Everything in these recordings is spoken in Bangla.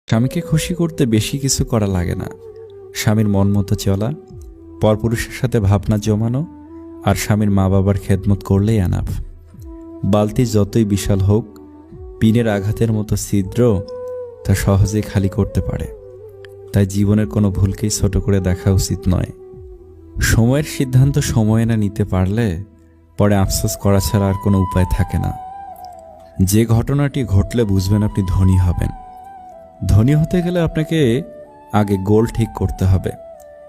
স্বামীকে খুশি করতে বেশি কিছু করা লাগে না। স্বামীর মন মতো চলা, পরপুরুষের সাথে ভাবনা জমানো আর স্বামীর মা বাবার খেদমত করলেই এনাফ। বালতি যতই বিশাল হোক, পিনের আঘাতের মতো ছিদ্র তা সহজেই খালি করতে পারে। তাই জীবনের কোনো ভুলকেই ছোট করে দেখা উচিত নয়। সময়ের সিদ্ধান্ত সময়ে না নিতে পারলে পরে আফসোস করা ছাড়া আর কোনো উপায় থাকে না। যে ঘটনাটি ঘটলে বুঝবেন আপনি ধনী হবেন। ধনী হতে গেলে আপনাকে আগে গোল ঠিক করতে হবে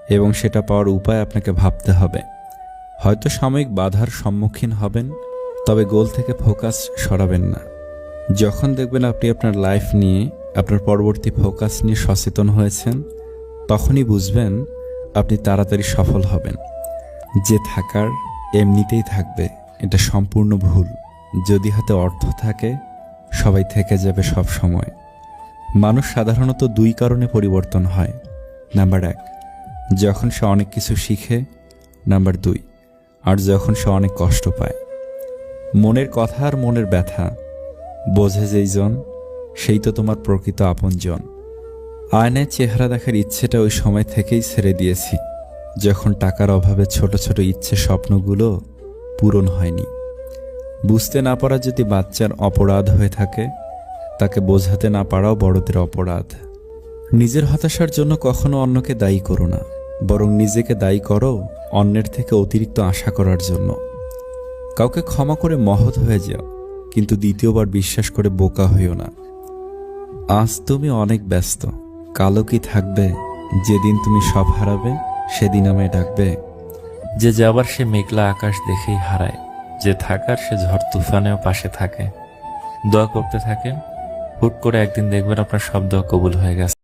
এবং সেটা পাওয়ার উপায় আপনাকে ভাবতে হবে। হয়তো সাময়িক বাধার সম্মুখীন হবেন, তবে গোল থেকে ফোকাস সরাবেন না। যখন দেখবেন আপনি আপনার লাইফ নিয়ে, আপনার পরবর্তী ফোকাস নিয়ে সচেতন হয়েছেন, তখনই বুঝবেন আপনি তাড়াতাড়ি সফল হবেন। যে থাকার এমনিতেই থাকবে, এটা সম্পূর্ণ ভুল। যদি হাতে অর্থ থাকে, সবাই থেকে যাবে সব সময়। মানুষ সাধারণত দুই কারণে পরিবর্তন হয়। নাম্বার 1, যখন সে অনেক কিছু শিখে। নাম্বার 2, আর যখন সে অনেক কষ্ট পায়। মনের কথা আর মনের ব্যথা বোঝে যেইজন, সেই তো তোমার প্রকৃত আপনজন। আয়নায় চেহারা দেখার ইচ্ছেটা ওই সময় থেকেই ছেড়ে দিয়েছি, যখন টাকার অভাবে ছোট ছোট ইচ্ছে স্বপ্নগুলো পূরণ হয়নি। বুঝতে না পারা যদি বাচ্চার অপরাধ হয়ে থাকে, তাকে বোঝাতে না পারাও বড়দের অপরাধ। নিজের হতাশার জন্য কখনো অন্যকে দায়ী করো না, বরং নিজেকে দায়ী করো অন্যের থেকে অতিরিক্ত আশা করার জন্য। কাউকে ক্ষমা করে মহৎ হয়ে যাও, কিন্তু দ্বিতীয়বার বিশ্বাস করে বোকা হইও না। আজ তুমি অনেক ব্যস্ত, কালও কি থাকবে? যেদিন তুমি সব হারাবে, সেদিন আমায় ডাকবে। যে যাবার সে মেঘলা আকাশ দেখেই হারায়, যে থাকার সে ঝড় তুফানেও পাশে থাকে। দোয়া করতে থাকেন, হুট করে একদিন দেখবেন আপনার সব দোয়া কবুল হয়ে গেছে।